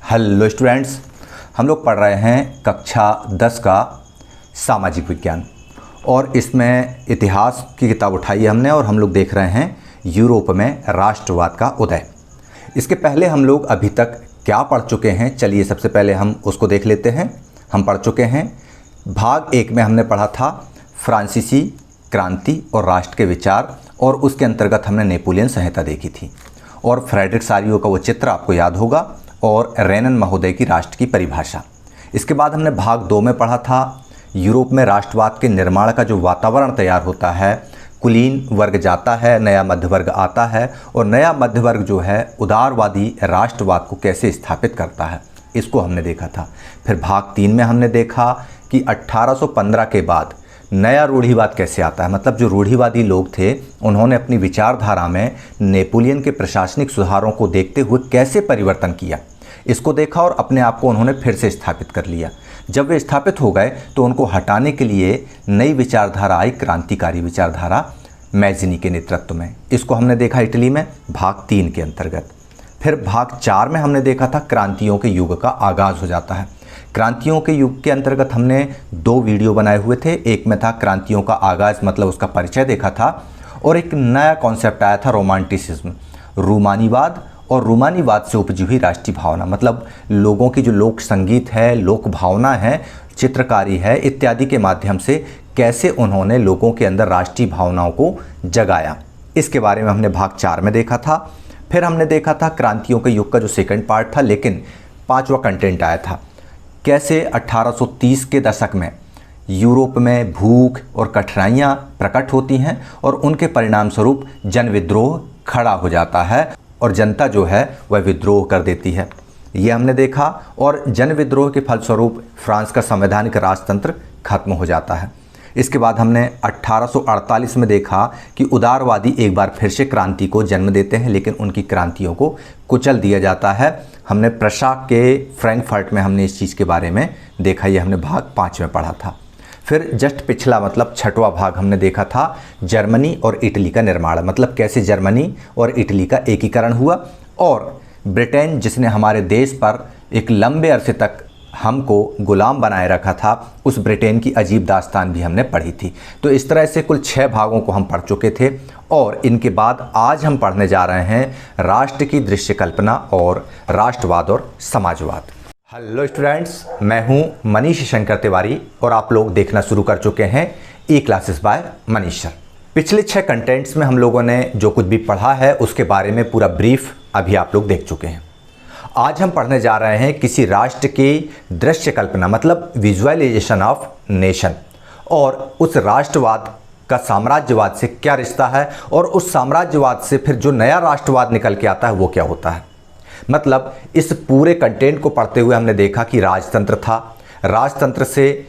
Hello students, हम लोग पढ़ रहे हैं कक्षा 10 का सामाजिक विज्ञान और इसमें इतिहास की किताब उठाई है हमने और हम लोग देख रहे हैं यूरोप में राष्ट्रवाद का उदय। इसके पहले हम लोग अभी तक क्या पढ़ चुके हैं, चलिए सबसे पहले हम उसको देख लेते हैं। हम पढ़ चुके हैं भाग 1 में हमने पढ़ा था फ्रांसीसी क्रांति और राष्ट्र के विचार, और उसके अंतर्गत हमने नेपोलियन संहिता देखी थी और फ्रेडरिक सारियो का वो चित्र आपको याद होगा और रेनन महोदय की राष्ट्र की परिभाषा। इसके बाद हमने भाग 2 में पढ़ा था यूरोप में राष्ट्रवाद के निर्माण का जो वातावरण तैयार होता है, कुलीन वर्ग जाता है, नया मध्य वर्ग आता है और नया मध्य वर्ग जो है उदारवादी राष्ट्रवाद को कैसे स्थापित करता है, इसको हमने देखा था। फिर भाग 3 में हमने देखा कि 1815 के बाद नया रूढ़िवाद कैसे आता है, मतलब जो रूढ़िवादी लोग थे उन्होंने अपनी विचारधारा में नेपोलियन के प्रशासनिक सुधारों को देखते हुए कैसे परिवर्तन किया, इसको देखा और अपने आप को उन्होंने फिर से स्थापित कर लिया। जब वे स्थापित हो गए तो उनको हटाने के लिए नई विचारधारा आई, क्रांतिकारी विचारधारा मैजिनी के नेतृत्व में। इसको हमने देखा इटली में भाग 3 के अंतर्गत। फिर भाग 4 में हमने देखा था क्रांतियों के युग का आगाज़ हो जाता है। क्रांतियों के युग के अंतर्गत हमने 2 वीडियो बनाए हुए थे। एक में था क्रांतियों का आगाज़, मतलब उसका परिचय देखा था, और एक नया कॉन्सेप्ट आया था रोमांटिसिज्म, रूमानीवाद, और रूमानीवाद से उपजी हुई राष्ट्रीय भावना, मतलब लोगों की जो लोक संगीत है, लोक भावना है, चित्रकारी है इत्यादि के माध्यम से कैसे उन्होंने लोगों के अंदर राष्ट्रीय भावनाओं को जगाया। इसके बारे में हमने भाग 4 में देखा था। फिर हमने देखा था क्रांतियों के युग का जो सेकंड पार्ट था, लेकिन 5वां कंटेंट आया था, कैसे 1830 के दशक में यूरोप में भूख और कठिनाइयाँ प्रकट होती हैं और उनके परिणाम स्वरूप जन विद्रोह खड़ा हो जाता है और जनता जो है वह विद्रोह कर देती है, ये हमने देखा। और जन विद्रोह के फलस्वरूप फ्रांस का संवैधानिक राजतंत्र खत्म हो जाता है। इसके बाद हमने 1848 में देखा कि उदारवादी एक बार फिर से क्रांति को जन्म देते हैं, लेकिन उनकी क्रांतियों को कुचल दिया जाता है। हमने प्रशाक के फ्रैंकफर्ट में हमने इस चीज़ के बारे में देखा, ये हमने भाग 5 में पढ़ा था। फिर जस्ट पिछला मतलब 6वां भाग हमने देखा था जर्मनी और इटली का निर्माण, मतलब कैसे जर्मनी और इटली का एकीकरण हुआ और ब्रिटेन जिसने हमारे देश पर एक लंबे अरसे तक हमको गुलाम बनाए रखा था, उस ब्रिटेन की अजीब दास्तान भी हमने पढ़ी थी। तो इस तरह से कुल 6 भागों को हम पढ़ चुके थे और इनके बाद आज हम पढ़ने जा रहे हैं राष्ट्र की दृश्य कल्पना और राष्ट्रवाद और समाजवाद। हेलो स्टूडेंट्स, मैं हूं मनीष शंकर तिवारी और आप लोग देखना शुरू कर चुके हैं ई क्लासेस बाय मनीष सर। पिछले 6 कंटेंट्स में हम लोगों ने जो कुछ भी पढ़ा है उसके बारे में पूरा ब्रीफ अभी आप लोग देख चुके हैं। आज हम पढ़ने जा रहे हैं किसी राष्ट्र की दृश्य कल्पना, मतलब विजुअलाइजेशन ऑफ नेशन, और उस राष्ट्रवाद का साम्राज्यवाद से क्या रिश्ता है और उस साम्राज्यवाद से फिर जो नया राष्ट्रवाद निकल के आता है वो क्या होता है। मतलब इस पूरे कंटेंट को पढ़ते हुए हमने देखा कि राजतंत्र था, राजतंत्र से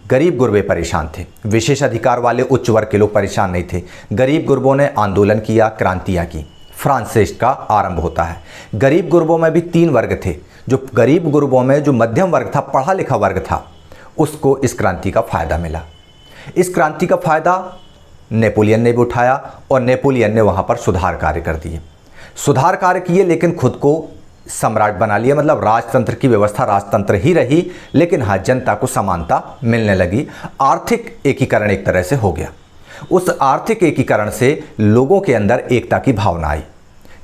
गरीब गुरबे परेशान थे, विशेष अधिकार वाले उच्च वर्ग के लोग परेशान नहीं थे। गरीब गुरबों ने आंदोलन किया, क्रांतियाँ की, फ्रांस से इसका आरंभ होता है। गरीब गुरबों में भी 3 वर्ग थे। जो गरीब गुरबों में जो मध्यम वर्ग था, पढ़ा लिखा वर्ग था, उसको इस क्रांति का फ़ायदा मिला। इस क्रांति का फ़ायदा नेपोलियन ने भी उठाया और नेपोलियन ने वहाँ पर सुधार कार्य कर दिए, सुधार कार्य किए, लेकिन खुद को सम्राट बना लिया। मतलब राजतंत्र की व्यवस्था राजतंत्र ही रही, लेकिन हाँ जनता को समानता मिलने लगी। आर्थिक एकीकरण एक तरह से हो गया। उस आर्थिक एकीकरण से लोगों के अंदर एकता की भावना आई।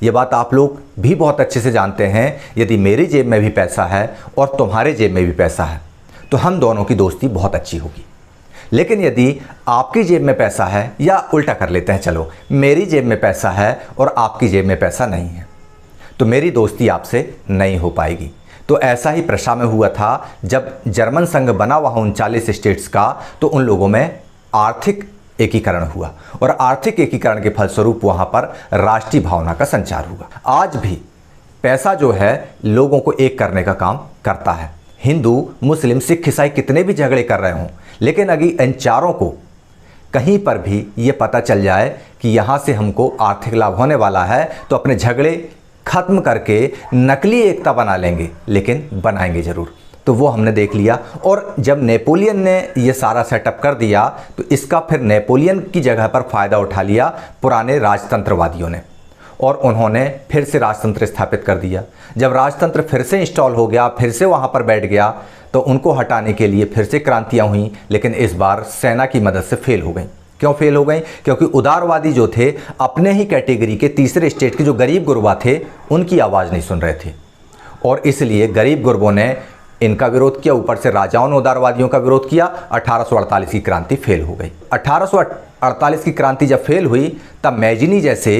ये बात आप लोग भी बहुत अच्छे से जानते हैं, यदि मेरी जेब में भी पैसा है और तुम्हारे जेब में भी पैसा है तो हम दोनों की दोस्ती बहुत अच्छी होगी। लेकिन यदि आपकी जेब में पैसा है, या उल्टा कर लेते हैं, चलो मेरी जेब में पैसा है और आपकी जेब में पैसा नहीं है, तो मेरी दोस्ती आपसे नहीं हो पाएगी। तो ऐसा ही प्रशा में हुआ था जब जर्मन संघ बना वहाँ 39 स्टेट्स का, तो उन लोगों में आर्थिक एकीकरण हुआ और आर्थिक एकीकरण के फलस्वरूप वहाँ पर राष्ट्रीय भावना का संचार हुआ। आज भी पैसा जो है लोगों को एक करने का काम करता है। हिंदू, मुस्लिम, सिख, ईसाई कितने भी झगड़े कर रहे हों, लेकिन अगर इन चारों को कहीं पर भी ये पता चल जाए कि यहाँ से हमको आर्थिक लाभ होने वाला है, तो अपने झगड़े खत्म करके नकली एकता बना लेंगे, लेकिन बनाएंगे ज़रूर। तो वो हमने देख लिया। और जब नेपोलियन ने ये सारा सेटअप कर दिया तो इसका फिर नेपोलियन की जगह पर फ़ायदा उठा लिया पुराने राजतंत्रवादियों ने, और उन्होंने फिर से राजतंत्र स्थापित कर दिया। जब राजतंत्र फिर से इंस्टॉल हो गया, फिर से वहाँ पर बैठ गया, तो उनको हटाने के लिए फिर से क्रांतियाँ हुई, लेकिन इस बार सेना की मदद से फेल हो गई। क्यों फेल हो गई? क्योंकि उदारवादी जो थे अपने ही कैटेगरी के तीसरे स्टेट के जो गरीब गुरबा थे उनकी आवाज़ नहीं सुन रहे थे, और इसलिए गरीब गुरबों ने इनका विरोध किया, ऊपर से राजाओं ने उदारवादियों का विरोध किया। 1848 की क्रांति फेल हो गई। 1848 की क्रांति जब फेल हुई तब मैजिनी जैसे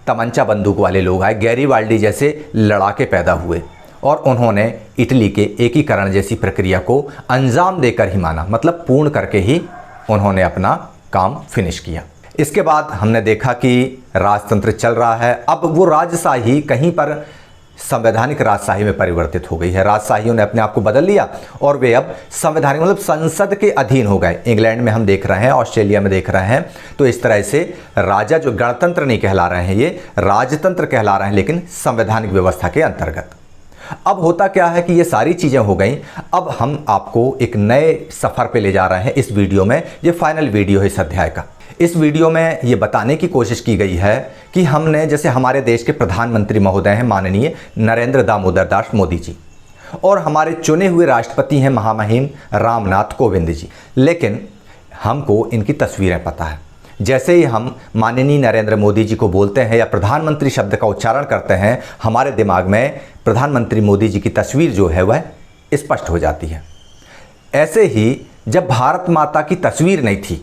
तमंचा बंदूक वाले लोग आए, गैरीबाल्डी जैसे लड़ाके पैदा हुए, और उन्होंने इटली के एकीकरण जैसी प्रक्रिया को अंजाम देकर ही माना, मतलब पूर्ण करके ही उन्होंने अपना काम फिनिश किया। इसके बाद हमने देखा कि राजतंत्र चल रहा है। अब वो राजशाही कहीं पर संवैधानिक राजशाही में परिवर्तित हो गई है। राजशाहियों ने अपने आप को बदल लिया और वे अब संवैधानिक मतलब संसद के अधीन हो गए। इंग्लैंड में हम देख रहे हैं, ऑस्ट्रेलिया में देख रहे हैं, तो इस तरह से राजा जो गणतंत्र नहीं कहला रहे हैं, ये राजतंत्र कहला रहे हैं, लेकिन संवैधानिक व्यवस्था के अंतर्गत। अब होता क्या है कि ये सारी चीज़ें हो गई। अब हम आपको एक नए सफ़र पे ले जा रहे हैं इस वीडियो में। ये फाइनल वीडियो है इस अध्याय का। इस वीडियो में ये बताने की कोशिश की गई है कि हमने, जैसे हमारे देश के प्रधानमंत्री महोदय हैं माननीय नरेंद्र दामोदर दास मोदी जी, और हमारे चुने हुए राष्ट्रपति हैं महामहिम रामनाथ कोविंद जी, लेकिन हमको इनकी तस्वीरें पता है। जैसे ही हम माननीय नरेंद्र मोदी जी को बोलते हैं या प्रधानमंत्री शब्द का उच्चारण करते हैं, हमारे दिमाग में प्रधानमंत्री मोदी जी की तस्वीर जो है वह स्पष्ट हो जाती है। ऐसे ही जब भारत माता की तस्वीर नहीं थी,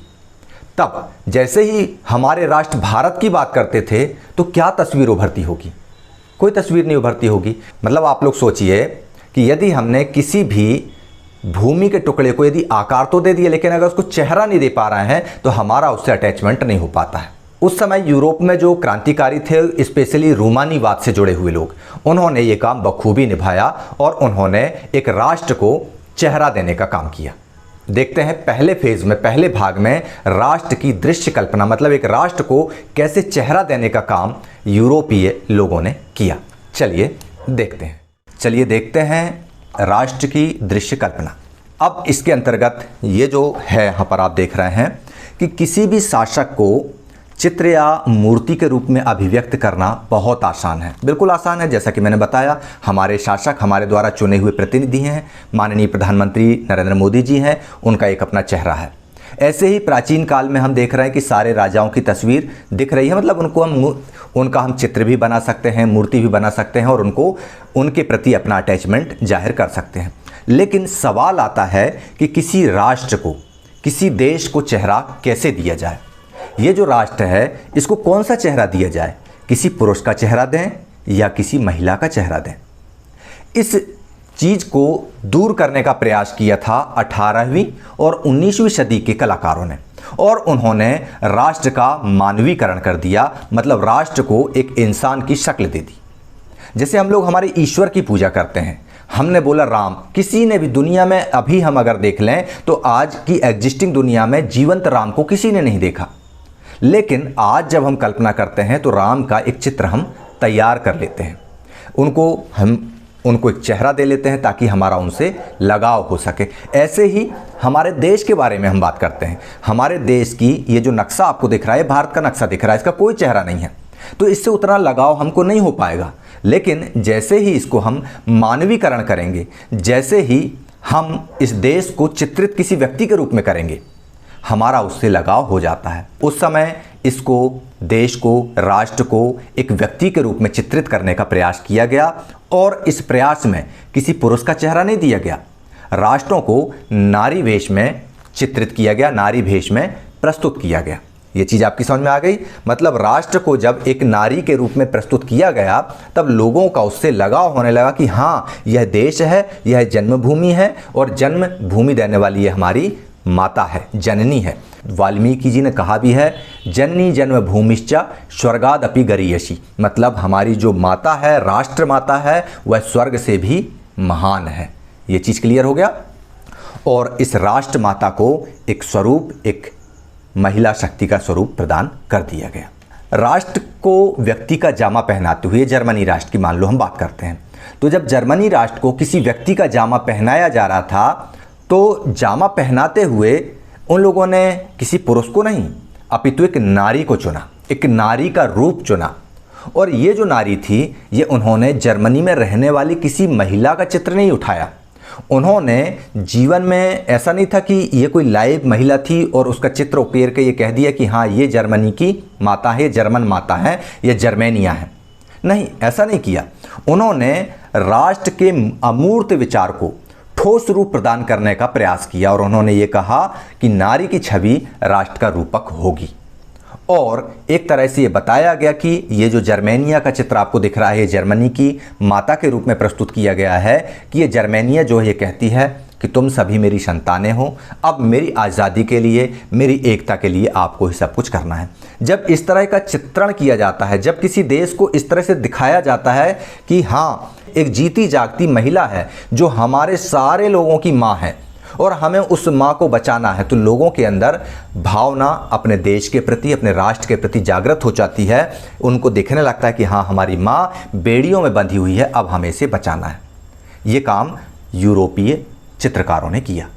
तब जैसे ही हमारे राष्ट्र भारत की बात करते थे तो क्या तस्वीर उभरती होगी? कोई तस्वीर नहीं उभरती होगी। मतलब आप लोग सोचिए कि यदि हमने किसी भी भूमि के टुकड़े को यदि आकार तो दे दिया, लेकिन अगर उसको चेहरा नहीं दे पा रहे हैं तो हमारा उससे अटैचमेंट नहीं हो पाता है। उस समय यूरोप में जो क्रांतिकारी थे, स्पेशली रूमानीवाद से जुड़े हुए लोग, उन्होंने ये काम बखूबी निभाया और उन्होंने एक राष्ट्र को चेहरा देने का काम किया। देखते हैं पहले फेज में, पहले भाग में राष्ट्र की दृश्य कल्पना, मतलब एक राष्ट्र को कैसे चेहरा देने का काम यूरोपीय लोगों ने किया। चलिए देखते हैं राष्ट्र की दृश्य कल्पना। अब इसके अंतर्गत ये जो है यहाँ पर आप देख रहे हैं कि किसी भी शासक को चित्र या मूर्ति के रूप में अभिव्यक्त करना बहुत आसान है, बिल्कुल आसान है। जैसा कि मैंने बताया, हमारे शासक हमारे द्वारा चुने हुए प्रतिनिधि हैं, माननीय प्रधानमंत्री नरेंद्र मोदी जी हैं, उनका एक अपना चेहरा है। ऐसे ही प्राचीन काल में हम देख रहे हैं कि सारे राजाओं की तस्वीर दिख रही है, मतलब उनका हम चित्र भी बना सकते हैं, मूर्ति भी बना सकते हैं और उनके प्रति अपना अटैचमेंट जाहिर कर सकते हैं। लेकिन सवाल आता है कि किसी राष्ट्र को, किसी देश को चेहरा कैसे दिया जाए? ये जो राष्ट्र है इसको कौन सा चेहरा दिया जाए? किसी पुरुष का चेहरा दें या किसी महिला का चेहरा दें? इस चीज़ को दूर करने का प्रयास किया था 18वीं और 19वीं सदी के कलाकारों ने, और उन्होंने राष्ट्र का मानवीकरण कर दिया, मतलब राष्ट्र को एक इंसान की शक्ल दे दी। जैसे हम लोग हमारे ईश्वर की पूजा करते हैं, हमने बोला राम, किसी ने भी दुनिया में अभी हम अगर देख लें तो आज की एग्जिस्टिंग दुनिया में जीवंत राम को किसी ने नहीं देखा, लेकिन आज जब हम कल्पना करते हैं तो राम का एक चित्र हम तैयार कर लेते हैं, उनको एक चेहरा दे लेते हैं ताकि हमारा उनसे लगाव हो सके। ऐसे ही हमारे देश के बारे में हम बात करते हैं। हमारे देश की ये जो नक्शा आपको दिख रहा है, भारत का नक्शा दिख रहा है, इसका कोई चेहरा नहीं है, तो इससे उतना लगाव हमको नहीं हो पाएगा। लेकिन जैसे ही इसको हम मानवीकरण करेंगे, जैसे ही हम इस देश को चित्रित किसी व्यक्ति के रूप में करेंगे, हमारा उससे लगाव हो जाता है। उस समय इसको, देश को, राष्ट्र को एक व्यक्ति के रूप में चित्रित करने का प्रयास किया गया, और इस प्रयास में किसी पुरुष का चेहरा नहीं दिया गया। राष्ट्रों को नारी वेश में चित्रित किया गया, नारी वेश में प्रस्तुत किया गया। ये चीज़ आपकी समझ में आ गई? मतलब राष्ट्र को जब एक नारी के रूप में प्रस्तुत किया गया, तब लोगों का उससे लगाव होने लगा कि हाँ, यह देश है, यह जन्मभूमि है, और जन्मभूमि देने वाली ये हमारी माता है, जननी है। वाल्मीकि जी ने कहा भी है, जननी जन्मभूमिश्च स्वर्गादपि गरीयसी, मतलब हमारी जो माता है, राष्ट्र माता है, वह स्वर्ग से भी महान है। ये चीज़ क्लियर हो गया। और इस राष्ट्र माता को एक स्वरूप, एक महिला शक्ति का स्वरूप प्रदान कर दिया गया। राष्ट्र को व्यक्ति का जामा पहनाते हुए, जर्मनी राष्ट्र की मान लो हम बात करते हैं, तो जब जर्मनी राष्ट्र को किसी व्यक्ति का जामा पहनाया जा रहा था, तो जामा पहनाते हुए उन लोगों ने किसी पुरुष को नहीं, अपितु एक नारी को चुना, एक नारी का रूप चुना, और ये जो नारी थी, ये उन्होंने जर्मनी में रहने वाली किसी महिला का चित्र नहीं उठाया। उन्होंने जीवन में ऐसा नहीं था कि ये कोई लाइव महिला थी और उसका चित्र उकेर के ये कह दिया कि हाँ ये जर्मनी की माता है, जर्मन माता है, ये जर्मेनिया है। नहीं, ऐसा नहीं किया। उन्होंने राष्ट्र के अमूर्त विचार को ठोस रूप प्रदान करने का प्रयास किया और उन्होंने ये कहा कि नारी की छवि राष्ट्र का रूपक होगी। और एक तरह से ये बताया गया कि ये जो जर्मेनिया का चित्र आपको दिख रहा है, ये जर्मनी की माता के रूप में प्रस्तुत किया गया है कि ये जर्मेनिया जो है ये कहती है कि तुम सभी मेरी संतानें हो, अब मेरी आज़ादी के लिए, मेरी एकता के लिए आपको ही सब कुछ करना है। जब इस तरह का चित्रण किया जाता है, जब किसी देश को इस तरह से दिखाया जाता है कि हाँ एक जीती जागती महिला है जो हमारे सारे लोगों की माँ है और हमें उस माँ को बचाना है, तो लोगों के अंदर भावना अपने देश के प्रति, अपने राष्ट्र के प्रति जागृत हो जाती है। उनको दिखने लगता है कि हाँ हमारी माँ बेड़ियों में बंधी हुई है, अब हमें इसे बचाना है। ये काम यूरोपीय चित्रकारों ने किया।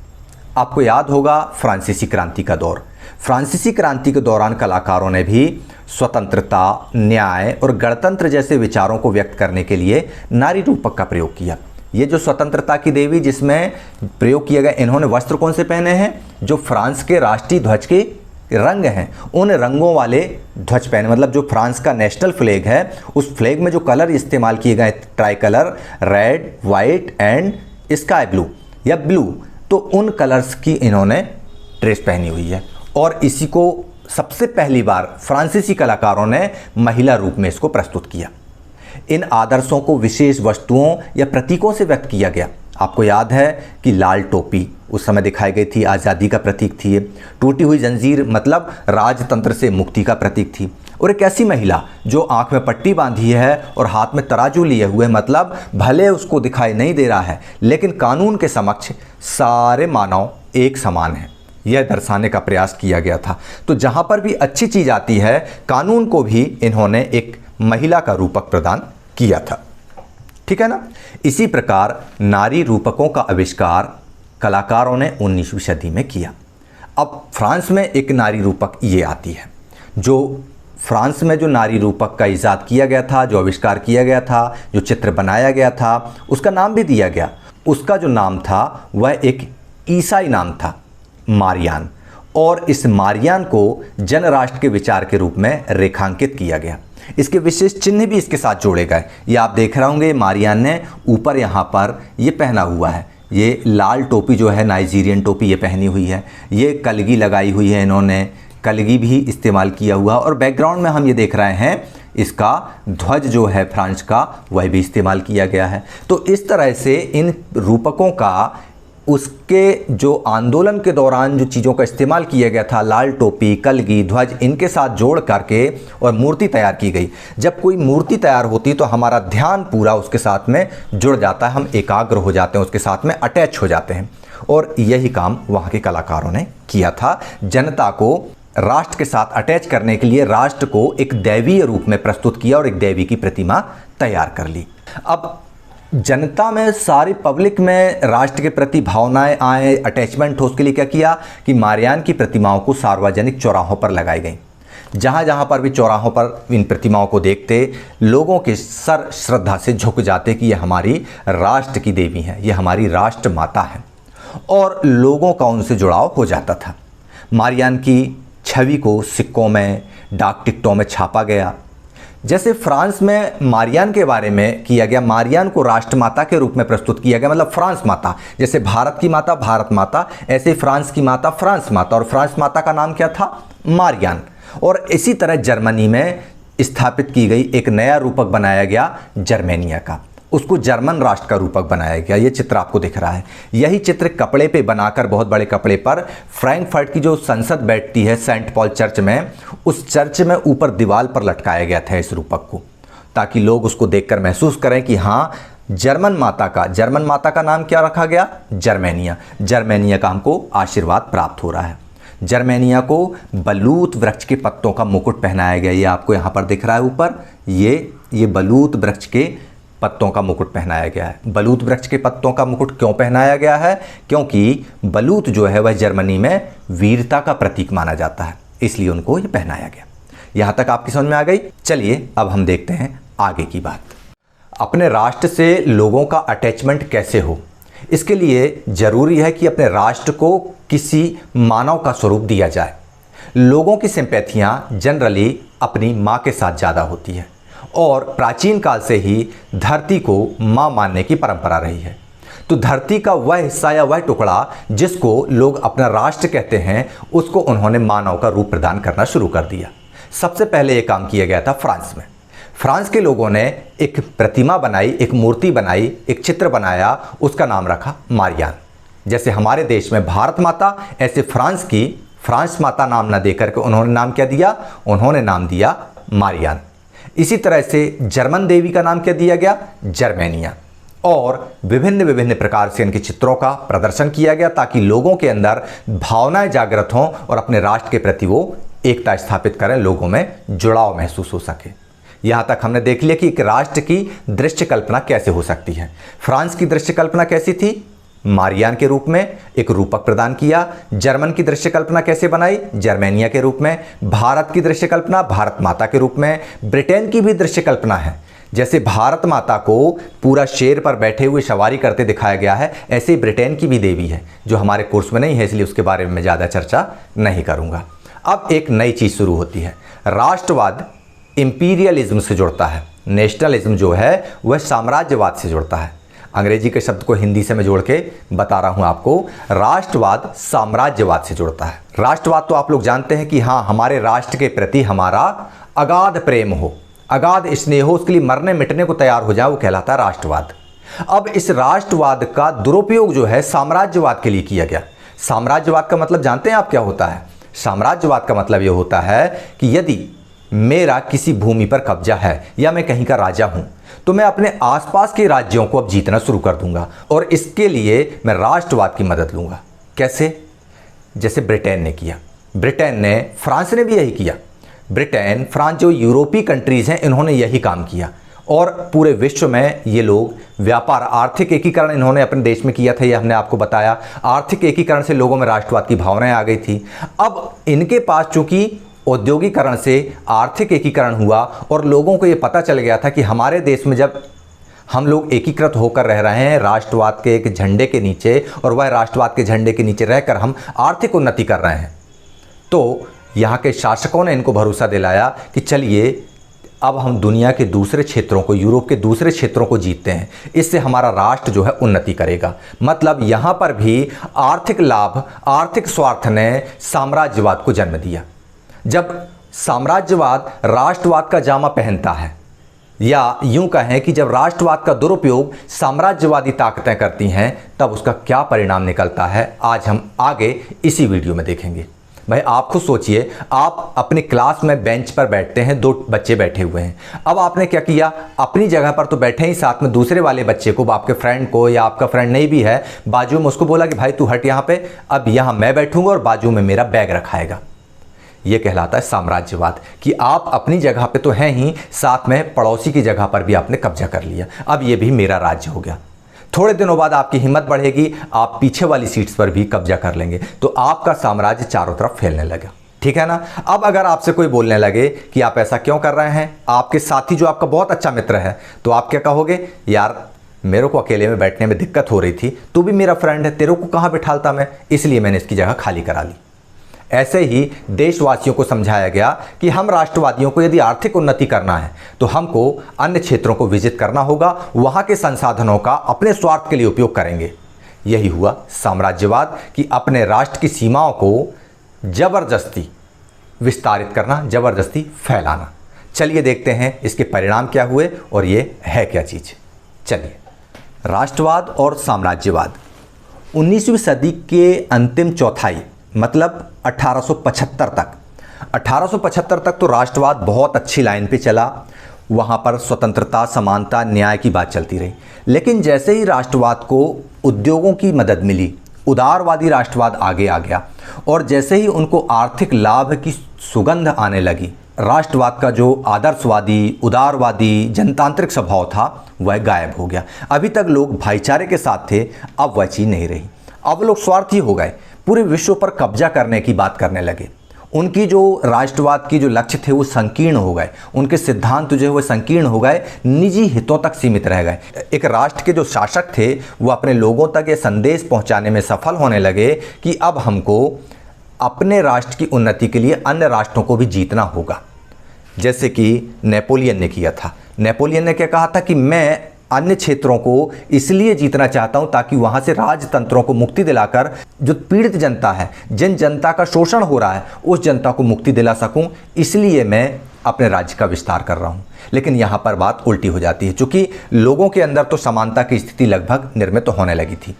आपको याद होगा फ्रांसीसी क्रांति का दौर। फ्रांसीसी क्रांति के दौरान कलाकारों ने भी स्वतंत्रता, न्याय और गणतंत्र जैसे विचारों को व्यक्त करने के लिए नारी रूपक का प्रयोग किया। ये जो स्वतंत्रता की देवी जिसमें प्रयोग किया गया, इन्होंने वस्त्र कौन से पहने हैं? जो फ्रांस के राष्ट्रीय ध्वज के रंग हैं, उन रंगों वाले ध्वज पहने। मतलब जो फ्रांस का नेशनल फ्लैग है, उस फ्लैग में जो कलर इस्तेमाल किए गए, try colour, red, white and sky blue या ब्लू, तो उन कलर्स की इन्होंने ड्रेस पहनी हुई है। और इसी को सबसे पहली बार फ्रांसीसी कलाकारों ने महिला रूप में इसको प्रस्तुत किया। इन आदर्शों को विशेष वस्तुओं या प्रतीकों से व्यक्त किया गया। आपको याद है कि लाल टोपी उस समय दिखाई गई थी, आज़ादी का प्रतीक थी। टूटी हुई जंजीर मतलब राजतंत्र से मुक्ति का प्रतीक थी। और एक ऐसी महिला जो आंख में पट्टी बांधी है और हाथ में तराजू लिए हुए, मतलब भले उसको दिखाई नहीं दे रहा है लेकिन कानून के समक्ष सारे मानव एक समान हैं, यह दर्शाने का प्रयास किया गया था। तो जहाँ पर भी अच्छी चीज़ आती है, कानून को भी इन्होंने एक महिला का रूपक प्रदान किया था। ठीक है ना। इसी प्रकार नारी रूपकों का आविष्कार कलाकारों ने 19वीं सदी में किया। अब फ्रांस में एक नारी रूपक ये आती है, जो फ्रांस में जो नारी रूपक का इजाद किया गया था, जो आविष्कार किया गया था, जो चित्र बनाया गया था, उसका नाम भी दिया गया। उसका जो नाम था वह एक ईसाई नाम था, मारियान। और इस मारियान को जनराष्ट्र के विचार के रूप में रेखांकित किया गया। इसके विशेष चिन्ह भी इसके साथ जोड़े गए। ये आप देख रहे होंगे, मारियान ने ऊपर यहाँ पर ये पहना हुआ है, ये लाल टोपी जो है नाइजीरियन टोपी ये पहनी हुई है। ये कलगी लगाई हुई है, इन्होंने कलगी भी इस्तेमाल किया हुआ। और बैकग्राउंड में हम ये देख रहे हैं इसका ध्वज जो है फ्रांस का, वह भी इस्तेमाल किया गया है। तो इस तरह से इन रूपकों का उसके जो आंदोलन के दौरान जो चीज़ों का इस्तेमाल किया गया था, लाल टोपी, कलगी, ध्वज, इनके साथ जोड़ करके और मूर्ति तैयार की गई। जब कोई मूर्ति तैयार होती तो हमारा ध्यान पूरा उसके साथ में जुड़ जाता है, हम एकाग्र हो जाते हैं, उसके साथ में अटैच हो जाते हैं। और यही काम वहाँ के कलाकारों ने किया था। जनता को राष्ट्र के साथ अटैच करने के लिए राष्ट्र को एक दैवीय रूप में प्रस्तुत किया और एक देवी की प्रतिमा तैयार कर ली। अब जनता में, सारी पब्लिक में राष्ट्र के प्रति भावनाएं आए, अटैचमेंट हो, उसके लिए क्या किया कि मारियान की प्रतिमाओं को सार्वजनिक चौराहों पर लगाई गई। जहाँ जहाँ पर भी चौराहों पर इन प्रतिमाओं को देखते, लोगों के सर श्रद्धा से झुक जाते कि ये हमारी राष्ट्र की देवी है, ये हमारी राष्ट्र माता है, और लोगों का उनसे जुड़ाव हो जाता था। मारियान की छवि को सिक्कों में, डाक टिकटों में छापा गया। जैसे फ्रांस में मारियान के बारे में किया गया, मारियान को राष्ट्रमाता के रूप में प्रस्तुत किया गया, मतलब फ्रांस माता। जैसे भारत की माता भारत माता, ऐसे फ्रांस की माता फ्रांस माता, और फ्रांस माता का नाम क्या था? मारियान। और इसी तरह जर्मनी में स्थापित की गई एक नया रूपक बनाया गया जर्मेनिया का, उसको जर्मन राष्ट्र का रूपक बनाया गया। ये चित्र आपको दिख रहा है। यही चित्र कपड़े पे बनाकर, बहुत बड़े कपड़े पर, फ्रैंकफर्ट की जो संसद बैठती है सेंट पॉल चर्च में, उस चर्च में ऊपर दीवार पर लटकाया गया था इस रूपक को, ताकि लोग उसको देखकर महसूस करें कि हाँ जर्मन माता का नाम क्या रखा गया? जर्मेनिया। जर्मेनिया का हमको आशीर्वाद प्राप्त हो रहा है। जर्मेनिया को बलूत वृक्ष के पत्तों का मुकुट पहनाया गया। ये आपको यहाँ पर दिख रहा है ऊपर, ये बलूत वृक्ष के पत्तों का मुकुट पहनाया गया है। बलूत वृक्ष के पत्तों का मुकुट क्यों पहनाया गया है? क्योंकि बलूत जो है वह जर्मनी में वीरता का प्रतीक माना जाता है, इसलिए उनको ये पहनाया गया। यहाँ तक आपकी समझ में आ गई। चलिए अब हम देखते हैं आगे की बात। अपने राष्ट्र से लोगों का अटैचमेंट कैसे हो, इसके लिए ज़रूरी है कि अपने राष्ट्र को किसी मानव का स्वरूप दिया जाए। लोगों की सिंपैथियाँ जनरली अपनी माँ के साथ ज़्यादा होती है और प्राचीन काल से ही धरती को माँ मानने की परंपरा रही है। तो धरती का वह हिस्सा या वह टुकड़ा जिसको लोग अपना राष्ट्र कहते हैं, उसको उन्होंने मानव का रूप प्रदान करना शुरू कर दिया। सबसे पहले ये काम किया गया था फ्रांस में। फ्रांस के लोगों ने एक प्रतिमा बनाई, एक मूर्ति बनाई, एक चित्र बनाया, उसका नाम रखा मारियान। जैसे हमारे देश में भारत माता, ऐसे फ्रांस की फ्रांस माता नाम न देकर के उन्होंने नाम क्या दिया, उन्होंने नाम दिया मारियान। इसी तरह से जर्मन देवी का नाम क्या दिया गया, जर्मेनिया। और विभिन्न विभिन्न प्रकार से इनके चित्रों का प्रदर्शन किया गया ताकि लोगों के अंदर भावनाएं जागृत हों और अपने राष्ट्र के प्रति वो एकता स्थापित करें, लोगों में जुड़ाव महसूस हो सके। यहाँ तक हमने देख लिया कि एक राष्ट्र की दृश्य कल्पना कैसे हो सकती है। फ्रांस की दृश्य कल्पना कैसी थी, मारियान के रूप में एक रूपक प्रदान किया। जर्मन की दृश्य कल्पना कैसे बनाई, जर्मेनिया के रूप में। भारत की दृश्य कल्पना भारत माता के रूप में। ब्रिटेन की भी दृश्य कल्पना है, जैसे भारत माता को पूरा शेर पर बैठे हुए सवारी करते दिखाया गया है, ऐसे ही ब्रिटेन की भी देवी है, जो हमारे कोर्स में नहीं है, इसलिए उसके बारे में मैं ज़्यादा चर्चा नहीं करूँगा। अब एक नई चीज़ शुरू होती है। राष्ट्रवाद इंपीरियलिज्म से जुड़ता है, नेशनलिज्म जो है वह साम्राज्यवाद से जुड़ता है। अंग्रेजी के शब्द को हिंदी से मैं जोड़ के बता रहा हूं आपको। राष्ट्रवाद साम्राज्यवाद से जुड़ता है। राष्ट्रवाद तो आप लोग जानते हैं कि हाँ, हमारे राष्ट्र के प्रति हमारा अगाध प्रेम हो, अगाध स्नेह हो, उसके लिए मरने मिटने को तैयार हो जाए, वो कहलाता है राष्ट्रवाद। अब इस राष्ट्रवाद का दुरुपयोग जो है साम्राज्यवाद के लिए किया गया। साम्राज्यवाद का मतलब जानते हैं आप क्या होता है? साम्राज्यवाद का मतलब ये होता है कि यदि मेरा किसी भूमि पर कब्जा है या मैं कहीं का राजा हूं, तो मैं अपने आसपास के राज्यों को अब जीतना शुरू कर दूंगा और इसके लिए मैं राष्ट्रवाद की मदद लूंगा। कैसे? जैसे ब्रिटेन ने किया, ब्रिटेन ने, फ्रांस ने भी यही किया। ब्रिटेन, फ्रांस जो यूरोपीय कंट्रीज़ हैं, इन्होंने यही काम किया और पूरे विश्व में ये लोग व्यापार, आर्थिक एकीकरण इन्होंने अपने देश में किया था। ये हमने आपको बताया। आर्थिक एकीकरण से लोगों में राष्ट्रवाद की भावनाएं आ गई थी। अब इनके पास चूंकि औद्योगिकरण से आर्थिक एकीकरण हुआ और लोगों को ये पता चल गया था कि हमारे देश में जब हम लोग एकीकृत होकर रह रहे हैं राष्ट्रवाद के एक झंडे के नीचे, और वह राष्ट्रवाद के झंडे के नीचे रहकर हम आर्थिक उन्नति कर रहे हैं, तो यहाँ के शासकों ने इनको भरोसा दिलाया कि चलिए अब हम दुनिया के दूसरे क्षेत्रों को, यूरोप के दूसरे क्षेत्रों को जीतते हैं, इससे हमारा राष्ट्र जो है उन्नति करेगा। मतलब यहाँ पर भी आर्थिक लाभ, आर्थिक स्वार्थ ने साम्राज्यवाद को जन्म दिया। जब साम्राज्यवाद राष्ट्रवाद का जामा पहनता है, या यूं कहें कि जब राष्ट्रवाद का दुरुपयोग साम्राज्यवादी ताकतें करती हैं, तब उसका क्या परिणाम निकलता है, आज हम आगे इसी वीडियो में देखेंगे। भाई आप खुद सोचिए, आप अपनी क्लास में बेंच पर बैठते हैं, दो बच्चे बैठे हुए हैं। अब आपने क्या किया, अपनी जगह पर तो बैठे ही, साथ में दूसरे वाले बच्चे को, आपके फ्रेंड को, या आपका फ्रेंड नहीं भी है, बाजू में उसको बोला कि भाई तू हट यहाँ पे, अब यहाँ मैं बैठूंगा और बाजू में मेरा बैग रखाएगा। ये कहलाता है साम्राज्यवाद कि आप अपनी जगह पे तो हैं ही, साथ में पड़ोसी की जगह पर भी आपने कब्जा कर लिया। अब ये भी मेरा राज्य हो गया। थोड़े दिनों बाद आपकी हिम्मत बढ़ेगी, आप पीछे वाली सीट्स पर भी कब्जा कर लेंगे, तो आपका साम्राज्य चारों तरफ फैलने लगा। ठीक है ना? अब अगर आपसे कोई बोलने लगे कि आप ऐसा क्यों कर रहे हैं, आपके साथी जो आपका बहुत अच्छा मित्र है, तो आप क्या कहोगे? यार मेरे को अकेले में बैठने में दिक्कत हो रही थी, तू भी मेरा फ्रेंड है, तेरे को कहाँ बिठालता मैं, इसलिए मैंने इसकी जगह खाली करा ली। ऐसे ही देशवासियों को समझाया गया कि हम राष्ट्रवादियों को यदि आर्थिक उन्नति करना है तो हमको अन्य क्षेत्रों को विजिट करना होगा, वहाँ के संसाधनों का अपने स्वार्थ के लिए उपयोग करेंगे। यही हुआ साम्राज्यवाद कि अपने राष्ट्र की सीमाओं को ज़बरदस्ती विस्तारित करना, ज़बरदस्ती फैलाना। चलिए देखते हैं इसके परिणाम क्या हुए और ये है क्या चीज़। चलिए, राष्ट्रवाद और साम्राज्यवाद 19वीं सदी के अंतिम चौथाई, मतलब 1875 तक तो राष्ट्रवाद बहुत अच्छी लाइन पे चला। वहाँ पर स्वतंत्रता, समानता, न्याय की बात चलती रही। लेकिन जैसे ही राष्ट्रवाद को उद्योगों की मदद मिली, उदारवादी राष्ट्रवाद आगे आ गया, और जैसे ही उनको आर्थिक लाभ की सुगंध आने लगी, राष्ट्रवाद का जो आदर्शवादी, उदारवादी, जनतांत्रिक स्वभाव था वह गायब हो गया। अभी तक लोग भाईचारे के साथ थे, अब वह चीज़ नहीं रही। अब लोग स्वार्थी हो गए, पूरे विश्व पर कब्जा करने की बात करने लगे उनकी जो राष्ट्रवाद की जो लक्ष्य थे वो संकीर्ण हो गए, उनके सिद्धांत जो है वो संकीर्ण हो गए, निजी हितों तक सीमित रह गए। एक राष्ट्र के जो शासक थे वो अपने लोगों तक ये संदेश पहुंचाने में सफल होने लगे कि अब हमको अपने राष्ट्र की उन्नति के लिए अन्य राष्ट्रों को भी जीतना होगा, जैसे कि नेपोलियन ने किया था। नेपोलियन ने क्या कहा था कि मैं अन्य क्षेत्रों को इसलिए जीतना चाहता हूं ताकि वहां से राजतंत्रों को मुक्ति दिलाकर जो पीड़ित जनता है, जिन जनता का शोषण हो रहा है, उस जनता को मुक्ति दिला सकूं, इसलिए मैं अपने राज्य का विस्तार कर रहा हूं। लेकिन यहां पर बात उल्टी हो जाती है, क्योंकि लोगों के अंदर तो समानता की स्थिति लगभग निर्मित तो होने लगी थी,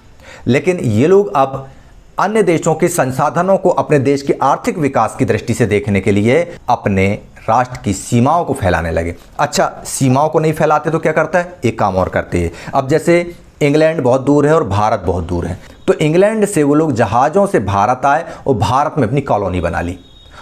लेकिन ये लोग अब अन्य देशों के संसाधनों को अपने देश के आर्थिक विकास की दृष्टि से देखने के लिए अपने राष्ट्र की सीमाओं को फैलाने लगे। अच्छा, सीमाओं को नहीं फैलाते तो क्या करता है, एक काम और करते हैं। अब जैसे इंग्लैंड बहुत दूर है और भारत बहुत दूर है, तो इंग्लैंड से वो लोग जहाज़ों से भारत आए और भारत में अपनी कॉलोनी बना ली,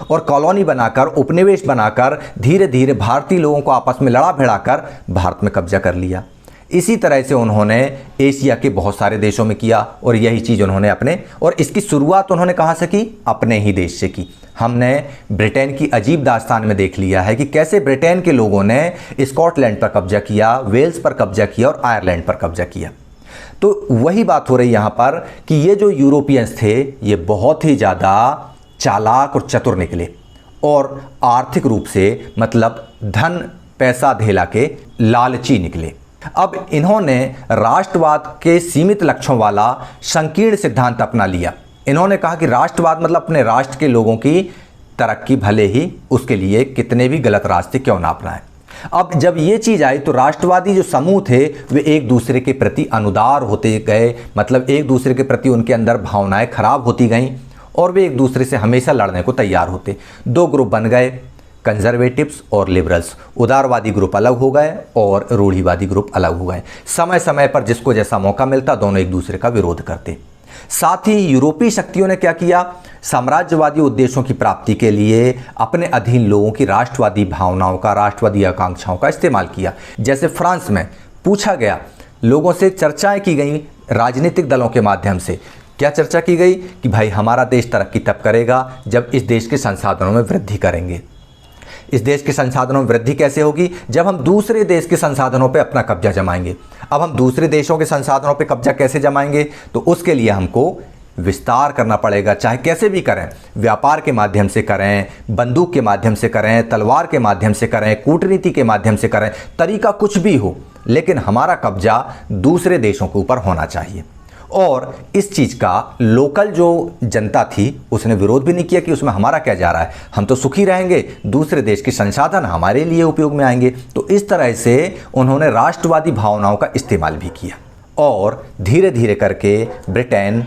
और कॉलोनी बनाकर, उपनिवेश बनाकर धीरे धीरे भारतीय लोगों को आपस में लड़ा भिड़ाकर भारत में कब्जा कर लिया। इसी तरह से उन्होंने एशिया के बहुत सारे देशों में किया, और यही चीज़ उन्होंने और इसकी शुरुआत उन्होंने कहाँ से की, अपने ही देश से की। हमने ब्रिटेन की अजीब दास्तान में देख लिया है कि कैसे ब्रिटेन के लोगों ने स्कॉटलैंड पर कब्जा किया, वेल्स पर कब्जा किया और आयरलैंड पर कब्जा किया। तो वही बात हो रही यहाँ पर कि ये जो यूरोपियंस थे ये बहुत ही ज़्यादा चालाक और चतुर निकले, और आर्थिक रूप से मतलब धन पैसा धेला के लालची निकले। अब इन्होंने राष्ट्रवाद के सीमित लक्ष्यों वाला संकीर्ण सिद्धांत अपना लिया। इन्होंने कहा कि राष्ट्रवाद मतलब अपने राष्ट्र के लोगों की तरक्की, भले ही उसके लिए कितने भी गलत रास्ते क्यों ना अपनाएं। अब जब ये चीज़ आई तो राष्ट्रवादी जो समूह थे वे एक दूसरे के प्रति अनुदार होते गए, मतलब एक दूसरे के प्रति उनके अंदर भावनाएं खराब होती गईं, और वे एक दूसरे से हमेशा लड़ने को तैयार होते। दो ग्रुप बन गए, कंजर्वेटिव्स और लिबरल्स। उदारवादी ग्रुप अलग हो गए और रूढ़िवादी ग्रुप अलग हो गए। समय समय पर जिसको जैसा मौका मिलता दोनों एक दूसरे का विरोध करते। साथ ही यूरोपीय शक्तियों ने क्या किया, साम्राज्यवादी उद्देश्यों की प्राप्ति के लिए अपने अधीन लोगों की राष्ट्रवादी भावनाओं का, राष्ट्रवादी आकांक्षाओं का इस्तेमाल किया। जैसे फ्रांस में पूछा गया, लोगों से चर्चाएं की गई राजनीतिक दलों के माध्यम से। क्या चर्चा की गई कि भाई हमारा देश तरक्की तब करेगा जब इस देश के संसाधनों में वृद्धि करेंगे। इस देश के संसाधनों में वृद्धि कैसे होगी, जब हम दूसरे देश के संसाधनों पर अपना कब्जा जमाएंगे। अब हम दूसरे देशों के संसाधनों पर कब्जा कैसे जमाएंगे, तो उसके लिए हमको विस्तार करना पड़ेगा, चाहे कैसे भी करें, व्यापार के माध्यम से करें, बंदूक के माध्यम से करें, तलवार के माध्यम से करें, कूटनीति के माध्यम से करें, तरीका कुछ भी हो, लेकिन हमारा कब्जा दूसरे देशों के ऊपर होना चाहिए। और इस चीज़ का लोकल जो जनता थी उसने विरोध भी नहीं किया कि उसमें हमारा क्या जा रहा है, हम तो सुखी रहेंगे, दूसरे देश के संसाधन हमारे लिए उपयोग में आएंगे। तो इस तरह से उन्होंने राष्ट्रवादी भावनाओं का इस्तेमाल भी किया, और धीरे धीरे करके ब्रिटेन,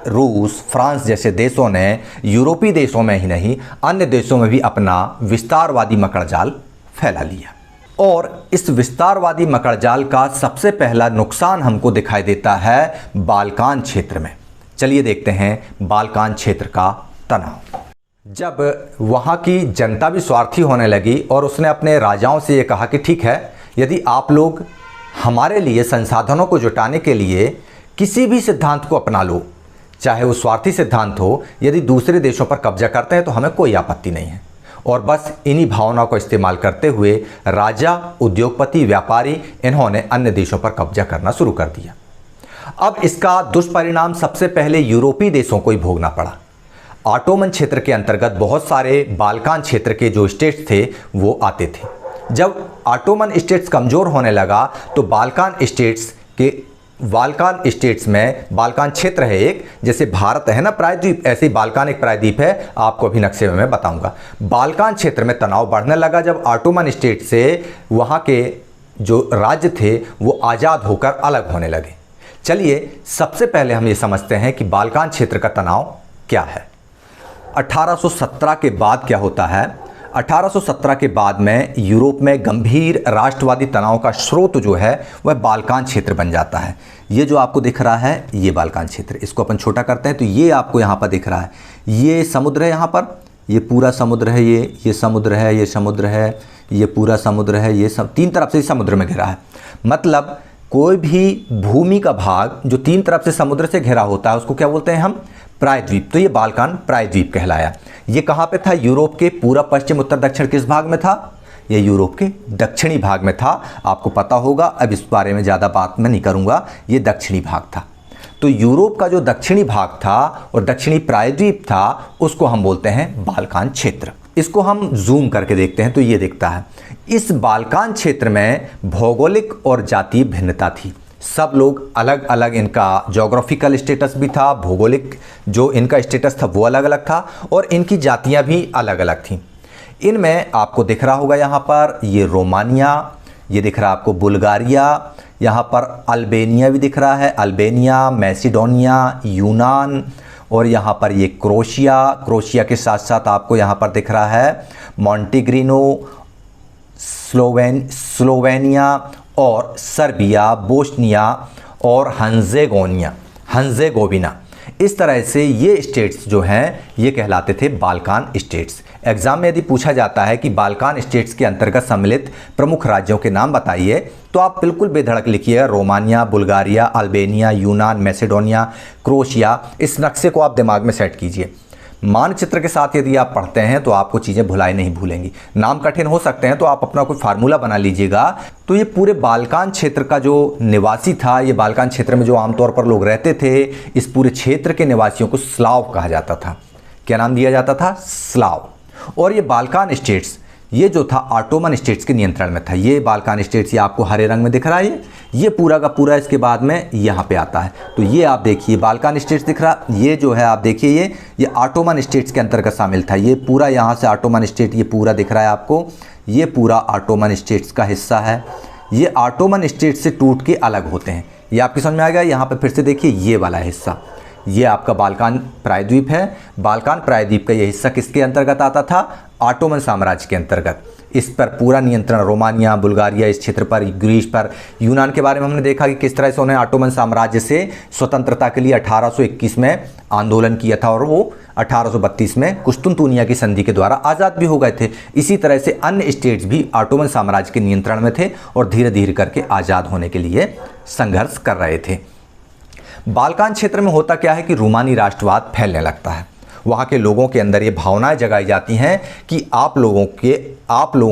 रूस, फ्रांस जैसे देशों ने यूरोपीय देशों में ही नहीं अन्य देशों में भी अपना विस्तारवादी मकड़जाल फैला लिया। और इस विस्तारवादी मकड़जाल का सबसे पहला नुकसान हमको दिखाई देता है बाल्कान क्षेत्र में। चलिए देखते हैं बाल्कान क्षेत्र का तनाव। जब वहाँ की जनता भी स्वार्थी होने लगी और उसने अपने राजाओं से ये कहा कि ठीक है, यदि आप लोग हमारे लिए संसाधनों को जुटाने के लिए किसी भी सिद्धांत को अपना लो, चाहे वो स्वार्थी सिद्धांत हो, यदि दूसरे देशों पर कब्जा करते हैं तो हमें कोई आपत्ति नहीं है। और बस इन्हीं भावनाओं को इस्तेमाल करते हुए राजा, उद्योगपति, व्यापारी इन्होंने अन्य देशों पर कब्जा करना शुरू कर दिया। अब इसका दुष्परिणाम सबसे पहले यूरोपीय देशों को ही भोगना पड़ा। ऑटोमन क्षेत्र के अंतर्गत बहुत सारे बाल्कान क्षेत्र के जो स्टेट्स थे वो आते थे। जब ऑटोमन स्टेट्स कमज़ोर होने लगा तो बाल्कान स्टेट्स में, बाल्कान क्षेत्र है एक, जैसे भारत है ना प्रायद्वीप, ऐसे ही बाल्कान एक प्रायद्वीप है, आपको अभी नक्शे में मैं बताऊंगा। बाल्कान क्षेत्र में तनाव बढ़ने लगा जब ऑटोमन स्टेट से वहाँ के जो राज्य थे वो आज़ाद होकर अलग होने लगे। चलिए सबसे पहले हम ये समझते हैं कि बाल्कान क्षेत्र का तनाव क्या है। 1817 के बाद क्या होता है, 1817 के बाद में यूरोप में गंभीर राष्ट्रवादी तनाव का स्रोत जो है वह बाल्कान क्षेत्र बन जाता है। ये जो आपको दिख रहा है ये बाल्कान क्षेत्र, इसको अपन छोटा करते हैं तो ये आपको यहाँ पर दिख रहा है, ये समुद्र है, यहाँ पर ये पूरा समुद्र है, ये समुद्र है, ये समुद्र है, ये पूरा समुद्र है, ये सब तीन तरफ से समुद्र में घिरा है। मतलब कोई भी भूमि का भाग जो तीन तरफ से समुद्र से घिरा होता है उसको क्या बोलते हैं हम, प्रायद्वीप, तो ये बाल्कान प्रायद्वीप कहलाया। ये कहाँ पे था? यूरोप के पूर्व, पश्चिम, उत्तर, दक्षिण किस भाग में था? ये यूरोप के दक्षिणी भाग में था। आपको पता होगा, अब इस बारे में ज़्यादा बात मैं नहीं करूँगा, ये दक्षिणी भाग था। तो यूरोप का जो दक्षिणी भाग था और दक्षिणी प्रायद्वीप था, उसको हम बोलते हैं बाल्कान क्षेत्र। इसको हम जूम करके देखते हैं तो ये दिखता है। इस बाल्कान क्षेत्र में भौगोलिक और जातीय भिन्नता थी। सब लोग अलग अलग, इनका ज्योग्राफिकल स्टेटस भी था, भौगोलिक जो इनका स्टेटस था वो अलग अलग था, और इनकी जातियाँ भी अलग अलग थीं। इनमें आपको दिख रहा होगा यहाँ पर ये रोमानिया, ये दिख रहा है आपको बुल्गारिया, यहाँ पर अल्बेनिया भी दिख रहा है, अल्बेनिया, मैसिडोनिया, यूनान, और यहाँ पर ये क्रोशिया के साथ साथ आपको यहाँ पर दिख रहा है मॉन्टेग्रीनो, स्लोवेनिया और सर्बिया, बोस्निया और हंजेगोविना। इस तरह से ये स्टेट्स जो हैं ये कहलाते थे बाल्कान स्टेट्स। एग्जाम में यदि पूछा जाता है कि बाल्कान स्टेट्स के अंतर्गत सम्मिलित प्रमुख राज्यों के नाम बताइए, तो आप बिल्कुल बेधड़क लिखिएगा रोमानिया, बुल्गारिया, अल्बेनिया, यूनान, मैसेडोनिया, क्रोशिया। इस नक्शे को आप दिमाग में सेट कीजिए। मानचित्र के साथ यदि आप पढ़ते हैं तो आपको चीज़ें भुलाई नहीं भूलेंगी। नाम कठिन हो सकते हैं तो आप अपना कोई फार्मूला बना लीजिएगा। तो ये पूरे बाल्कान क्षेत्र का जो निवासी था, ये बाल्कान क्षेत्र में जो आमतौर पर लोग रहते थे, इस पूरे क्षेत्र के निवासियों को स्लाव कहा जाता था। क्या नाम दिया जाता था? स्लाव। और ये बाल्कान स्टेट्स, ये जो था ऑटोमन स्टेट्स के नियंत्रण में था। ये बाल्कान स्टेट्स, ये आपको हरे रंग में दिख रहा है, ये पूरा का पूरा इसके बाद में यहाँ पे आता है। तो ये आप देखिए बाल्कान स्टेट्स दिख रहा, ये जो है आप देखिए ये ऑटोमन स्टेट्स के अंतर्गत शामिल था। ये पूरा यहाँ से ऑटोमन स्टेट ये पूरा दिख रहा है आपको, ये पूरा ऑटोमन स्टेट्स का हिस्सा है। ये ऑटोमन स्टेट से टूट के अलग होते हैं। ये आपकी समझ में आ गया? यहाँ पर फिर से देखिए ये वाला हिस्सा, ये आपका बाल्कान प्रायद्वीप है। बाल्कान प्रायद्वीप का ये हिस्सा किसके अंतर्गत आता था? ऑटोमन साम्राज्य के अंतर्गत। इस पर पूरा नियंत्रण रोमानिया, बुल्गारिया, इस क्षेत्र पर, ग्रीस पर। यूनान के बारे में हमने देखा कि किस तरह से उन्होंने ऑटोमन साम्राज्य से स्वतंत्रता के लिए 1821 में आंदोलन किया था, और वो 1832 में कुस्तुनतुनिया की संधि के द्वारा आज़ाद भी हो गए थे। इसी तरह से अन्य स्टेट्स भी ऑटोमन साम्राज्य के नियंत्रण में थे और धीरे धीरे करके आज़ाद होने के लिए संघर्ष कर रहे थे। बाल्कान क्षेत्र में होता क्या है कि रूमानी राष्ट्रवाद फैलने लगता है। वहाँ के लोगों के अंदर ये भावनाएं जगाई जाती हैं कि आप लोगों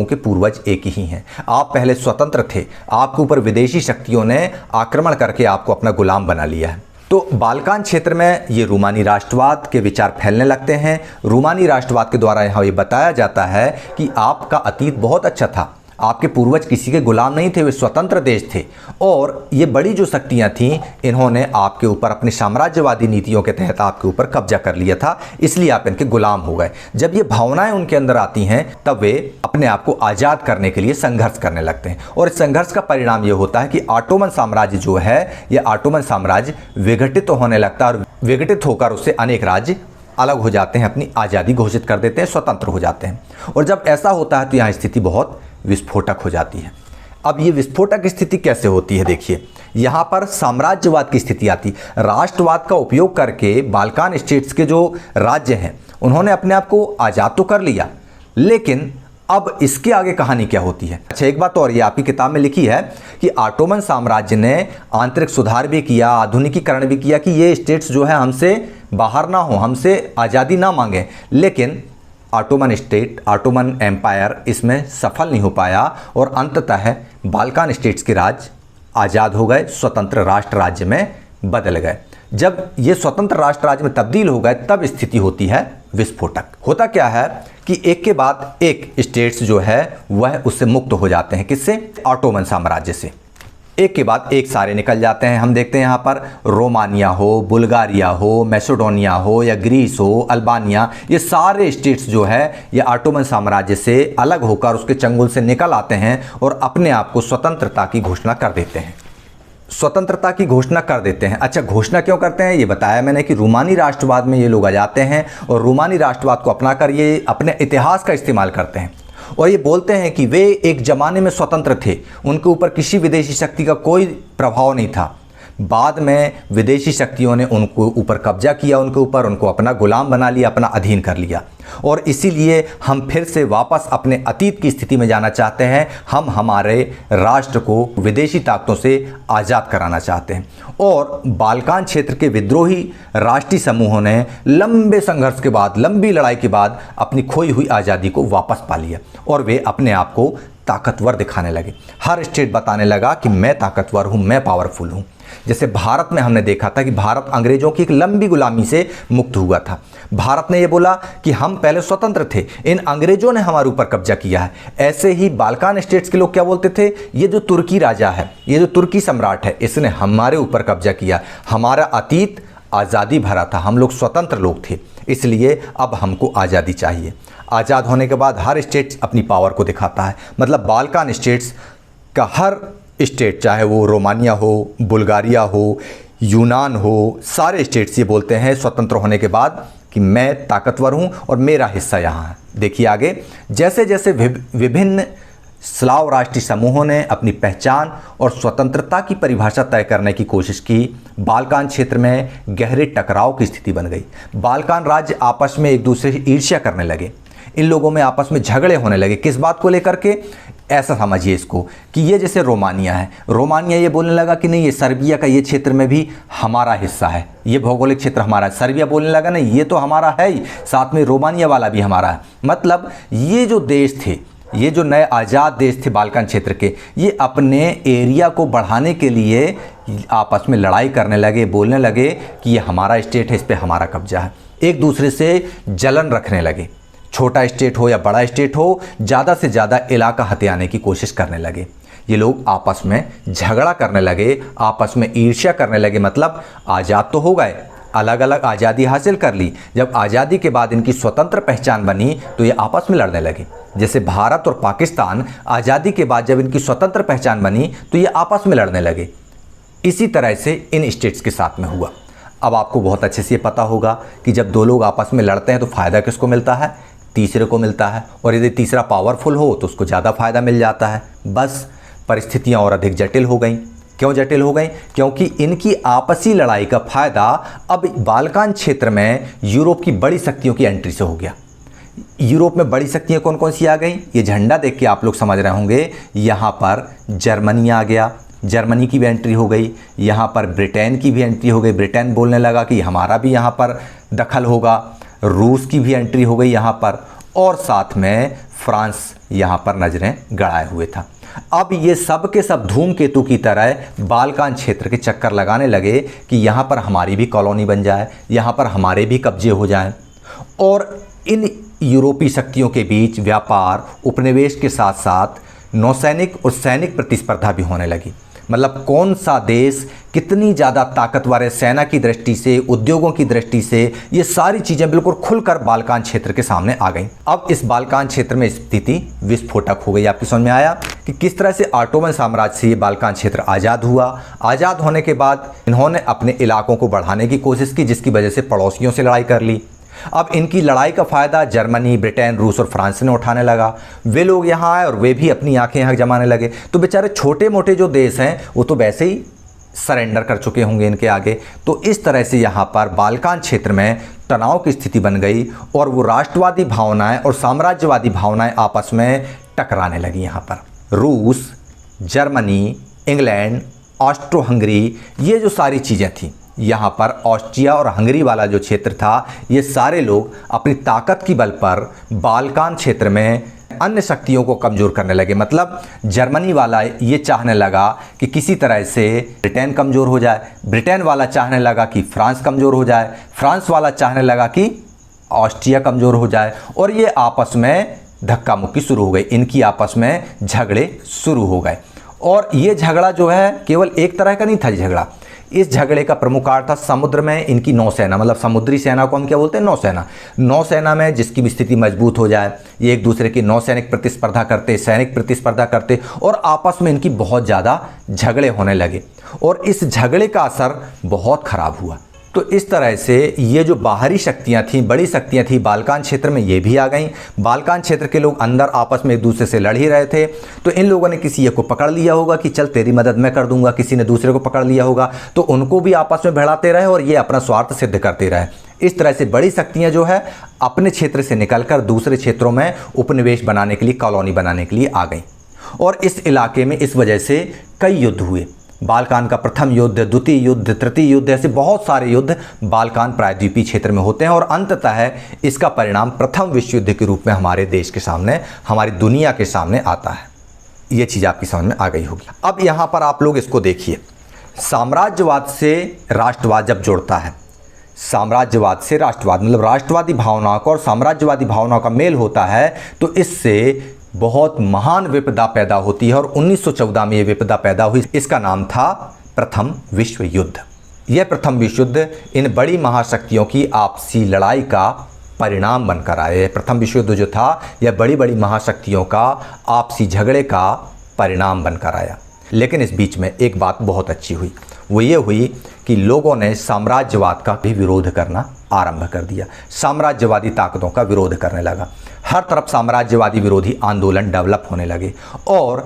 के पूर्वज एक ही हैं। आप पहले स्वतंत्र थे, आपके ऊपर विदेशी शक्तियों ने आक्रमण करके आपको अपना गुलाम बना लिया है। तो बाल्कान क्षेत्र में ये रूमानी राष्ट्रवाद के विचार फैलने लगते हैं। रूमानी राष्ट्रवाद के द्वारा यहाँ ये बताया जाता है कि आपका अतीत बहुत अच्छा था, आपके पूर्वज किसी के गुलाम नहीं थे, वे स्वतंत्र देश थे, और ये बड़ी जो शक्तियां थीं इन्होंने आपके ऊपर अपनी साम्राज्यवादी नीतियों के तहत आपके ऊपर कब्जा कर लिया था, इसलिए आप इनके गुलाम हो गए। जब ये भावनाएं उनके अंदर आती हैं तब वे अपने आप को आज़ाद करने के लिए संघर्ष करने लगते हैं, और इस संघर्ष का परिणाम ये होता है कि ऑटोमन साम्राज्य जो है, ये ऑटोमन साम्राज्य विघटित होने लगता है, और विघटित होकर उससे अनेक राज्य अलग हो जाते हैं, अपनी आज़ादी घोषित कर देते हैं, स्वतंत्र हो जाते हैं। और जब ऐसा होता है तो यहाँ स्थिति बहुत विस्फोटक हो जाती है। अब ये विस्फोटक स्थिति कैसे होती है? देखिए यहाँ पर साम्राज्यवाद की स्थिति आती। राष्ट्रवाद का उपयोग करके बाल्कान स्टेट्स के जो राज्य हैं उन्होंने अपने आप को आज़ाद तो कर लिया, लेकिन अब इसके आगे कहानी क्या होती है? अच्छा, एक बात और ये आपकी किताब में लिखी है कि ऑटोमन साम्राज्य ने आंतरिक सुधार भी किया, आधुनिकीकरण भी किया कि ये स्टेट्स जो है हमसे बाहर ना हो, हमसे आज़ादी ना मांगे, लेकिन ऑटोमन एम्पायर इसमें सफल नहीं हो पाया, और अंततः बाल्कान स्टेट्स के राज्य आज़ाद हो गए, स्वतंत्र राष्ट्र राज्य में बदल गए। जब ये स्वतंत्र राष्ट्र राज्य में तब्दील हो गए तब स्थिति होती है विस्फोटक। होता क्या है कि एक के बाद एक स्टेट्स जो है वह उससे मुक्त हो जाते हैं। किससे? ऑटोमन साम्राज्य से। एक के बाद एक सारे निकल जाते हैं। हम देखते हैं यहाँ पर रोमानिया हो, बुल्गारिया हो, मैसेडोनिया हो या ग्रीस हो, अल्बानिया, ये सारे स्टेट्स जो है ये ऑटोमन साम्राज्य से अलग होकर उसके चंगुल से निकल आते हैं और अपने आप को स्वतंत्रता की घोषणा कर देते हैं। स्वतंत्रता की घोषणा कर देते हैं। अच्छा, घोषणा क्यों करते हैं? ये बताया मैंने कि रूमानी राष्ट्रवाद में ये लोग आ जाते हैं और रूमानी राष्ट्रवाद को अपनाकर ये अपने इतिहास का इस्तेमाल करते हैं और ये बोलते हैं कि वे एक ज़माने में स्वतंत्र थे, उनके ऊपर किसी विदेशी शक्ति का कोई प्रभाव नहीं था। बाद में विदेशी शक्तियों ने उनको ऊपर कब्जा किया, उनको अपना गुलाम बना लिया, अपना अधीन कर लिया। और इसीलिए हम फिर से वापस अपने अतीत की स्थिति में जाना चाहते हैं। हम हमारे राष्ट्र को विदेशी ताकतों से आज़ाद कराना चाहते हैं। और बाल्कान क्षेत्र के विद्रोही राष्ट्रीय समूहों ने लंबे संघर्ष के बाद, लंबी लड़ाई के बाद अपनी खोई हुई आज़ादी को वापस पा लिया और वे अपने आप को ताकतवर दिखाने लगे। हर स्टेट बताने लगा कि मैं ताकतवर हूँ, मैं पावरफुल हूँ। जैसे भारत में हमने देखा था कि भारत अंग्रेजों की एक लंबी गुलामी से मुक्त हुआ था। भारत ने ये बोला कि हम पहले स्वतंत्र थे, इन अंग्रेजों ने हमारे ऊपर कब्जा किया है। ऐसे ही बाल्कान स्टेट्स के लोग क्या बोलते थे, ये जो तुर्की राजा है, ये जो तुर्की सम्राट है, इसने हमारे ऊपर कब्जा किया। हमारा अतीत आज़ादी भरा था, हम लोग स्वतंत्र लोग थे, इसलिए अब हमको आज़ादी चाहिए। आज़ाद होने के बाद हर स्टेट अपनी पावर को दिखाता है। मतलब बाल्कान स्टेट्स का हर स्टेट, चाहे वो रोमानिया हो, बुल्गारिया हो, यूनान हो, सारे स्टेट्स ये बोलते हैं स्वतंत्र होने के बाद कि मैं ताकतवर हूँ और मेरा हिस्सा यहाँ है। देखिए आगे, जैसे जैसे विभिन्न स्लाव राष्ट्रीय समूहों ने अपनी पहचान और स्वतंत्रता की परिभाषा तय करने की कोशिश की, बाल्कान क्षेत्र में गहरे टकराव की स्थिति बन गई। बाल्कान राज्य आपस में एक दूसरे से ईर्ष्या करने लगे। इन लोगों में आपस में झगड़े होने लगे। किस बात को लेकर के? ऐसा समझिए इसको कि ये जैसे रोमानिया है, रोमानिया ये बोलने लगा कि नहीं, ये सर्बिया का ये क्षेत्र में भी हमारा हिस्सा है, ये भौगोलिक क्षेत्र हमारा है। सर्बिया बोलने लगा नहीं, ये तो हमारा है ही, साथ में रोमानिया वाला भी हमारा है। मतलब ये जो देश थे, ये जो नए आज़ाद देश थे बाल्कान क्षेत्र के, ये अपने एरिया को बढ़ाने के लिए आपस में लड़ाई करने लगे, बोलने लगे कि ये हमारा स्टेट है, इस पर हमारा कब्जा है। एक दूसरे से जलन रखने लगे। छोटा स्टेट हो या बड़ा स्टेट हो, ज़्यादा से ज़्यादा इलाका हथियाने की कोशिश करने लगे। ये लोग आपस में झगड़ा करने लगे, आपस में ईर्ष्या करने लगे। मतलब आज़ाद तो हो गए, अलग अलग आज़ादी हासिल कर ली। जब आज़ादी के बाद इनकी स्वतंत्र पहचान बनी तो ये आपस में लड़ने लगे। जैसे भारत और पाकिस्तान आज़ादी के बाद जब इनकी स्वतंत्र पहचान बनी तो ये आपस में लड़ने लगे। इसी तरह से इन स्टेट्स के साथ में हुआ। अब आपको बहुत अच्छे से ये पता होगा कि जब दो लोग आपस में लड़ते हैं तो फ़ायदा किसको मिलता है? तीसरे को मिलता है। और यदि तीसरा पावरफुल हो तो उसको ज़्यादा फ़ायदा मिल जाता है। बस परिस्थितियाँ और अधिक जटिल हो गई। क्यों जटिल हो गई? क्योंकि इनकी आपसी लड़ाई का फ़ायदा अब बाल्कान क्षेत्र में यूरोप की बड़ी शक्तियों की एंट्री से हो गया। यूरोप में बड़ी शक्तियाँ कौन कौन सी आ गई? ये झंडा देख के आप लोग समझ रहे होंगे। यहाँ पर जर्मनी आ गया, जर्मनी की भी एंट्री हो गई। यहाँ पर ब्रिटेन की भी एंट्री हो गई। ब्रिटेन बोलने लगा कि हमारा भी यहाँ पर दखल होगा। रूस की भी एंट्री हो गई यहाँ पर, और साथ में फ्रांस यहाँ पर नज़रें गड़ाए हुए था। अब ये सब के सब धूमकेतु की तरह बाल्कान क्षेत्र के चक्कर लगाने लगे कि यहाँ पर हमारी भी कॉलोनी बन जाए, यहाँ पर हमारे भी कब्जे हो जाएं। और इन यूरोपीय शक्तियों के बीच व्यापार, उपनिवेश के साथ साथ नौसैनिक और सैनिक प्रतिस्पर्धा भी होने लगी। मतलब कौन सा देश कितनी ज़्यादा ताकतवर है सेना की दृष्टि से, उद्योगों की दृष्टि से, ये सारी चीज़ें बिल्कुल खुलकर बाल्कान क्षेत्र के सामने आ गई। अब इस बाल्कान क्षेत्र में स्थिति विस्फोटक हो गई। आपकी समझ में आया कि किस तरह से ऑटोमन साम्राज्य से ये बाल्कान क्षेत्र आज़ाद हुआ। आज़ाद होने के बाद इन्होंने अपने इलाकों को बढ़ाने की कोशिश की, जिसकी वजह से पड़ोसियों से लड़ाई कर ली। अब इनकी लड़ाई का फ़ायदा जर्मनी, ब्रिटेन, रूस और फ्रांस ने उठाने लगा। वे लोग यहाँ आए और वे भी अपनी आंखें यहाँ जमाने लगे। तो बेचारे छोटे मोटे जो देश हैं वो तो वैसे ही सरेंडर कर चुके होंगे इनके आगे। तो इस तरह से यहाँ पर बाल्कान क्षेत्र में तनाव की स्थिति बन गई और वो राष्ट्रवादी भावनाएं और साम्राज्यवादी भावनाएं आपस में टकराने लगी। यहाँ पर रूस, जर्मनी, इंग्लैंड, ऑस्ट्रो हंगरी, ये जो सारी चीज़ें थी, यहाँ पर ऑस्ट्रिया और हंगरी वाला जो क्षेत्र था, ये सारे लोग अपनी ताकत की बल पर बाल्कान क्षेत्र में अन्य शक्तियों को कमज़ोर करने लगे। मतलब जर्मनी वाला ये चाहने लगा कि किसी तरह से ब्रिटेन कमज़ोर हो जाए, ब्रिटेन वाला चाहने लगा कि फ्रांस कमज़ोर हो जाए, फ्रांस वाला चाहने लगा कि ऑस्ट्रिया कमज़ोर हो जाए, और ये आपस में धक्का मुक्की शुरू हो गई। इनकी आपस में झगड़े शुरू हो गए। और ये झगड़ा जो है केवल एक तरह का नहीं था झगड़ा। इस झगड़े का प्रमुख कारण था समुद्र में इनकी नौसेना। मतलब समुद्री सेना को हम क्या बोलते हैं? नौसेना। नौसेना में जिसकी भी स्थिति मजबूत हो जाए, ये एक दूसरे की नौसैनिक प्रतिस्पर्धा करते, सैनिक प्रतिस्पर्धा करते, और आपस में इनकी बहुत ज़्यादा झगड़े होने लगे। और इस झगड़े का असर बहुत ख़राब हुआ। तो इस तरह से ये जो बाहरी शक्तियाँ थीं, बड़ी शक्तियाँ थीं, बाल्कान क्षेत्र में ये भी आ गईं। बाल्कान क्षेत्र के लोग अंदर आपस में एक दूसरे से लड़ ही रहे थे। तो इन लोगों ने किसी एक को पकड़ लिया होगा कि चल तेरी मदद मैं कर दूंगा, किसी ने दूसरे को पकड़ लिया होगा, तो उनको भी आपस में भिड़ाते रहे और ये अपना स्वार्थ सिद्ध करते रहे। इस तरह से बड़ी शक्तियां जो है अपने क्षेत्र से निकलकर दूसरे क्षेत्रों में उपनिवेश बनाने के लिए, कॉलोनी बनाने के लिए आ गई। और इस इलाके में इस वजह से कई युद्ध हुए। बाल्कान का प्रथम युद्ध, द्वितीय युद्ध, तृतीय युद्ध, ऐसे बहुत सारे युद्ध बाल्कान प्रायद्वीपीय क्षेत्र में होते हैं और अंततः इसका परिणाम प्रथम विश्व युद्ध के रूप में हमारे देश के सामने, हमारी दुनिया के सामने आता है। ये चीज़ आपकी समझ में आ गई होगी। अब यहाँ पर आप लोग इसको देखिए, साम्राज्यवाद से राष्ट्रवाद जब जुड़ता है, साम्राज्यवाद से राष्ट्रवाद मतलब राष्ट्रवादी भावनाओं का और साम्राज्यवादी भावनाओं का मेल होता है, तो इससे बहुत महान विपदा पैदा होती है। और 1914 में ये विपदा पैदा हुई। इसका नाम था प्रथम विश्व युद्ध। यह प्रथम विश्व युद्ध इन बड़ी महाशक्तियों की आपसी लड़ाई का परिणाम बनकर आए। प्रथम विश्व युद्ध जो था यह बड़ी बड़ी महाशक्तियों का आपसी झगड़े का परिणाम बनकर आया। लेकिन इस बीच में एक बात बहुत अच्छी हुई, वो ये हुई कि लोगों ने साम्राज्यवाद का भी विरोध करना आरंभ कर दिया। साम्राज्यवादी ताकतों का विरोध करने लगा। हर तरफ साम्राज्यवादी विरोधी आंदोलन डेवलप होने लगे और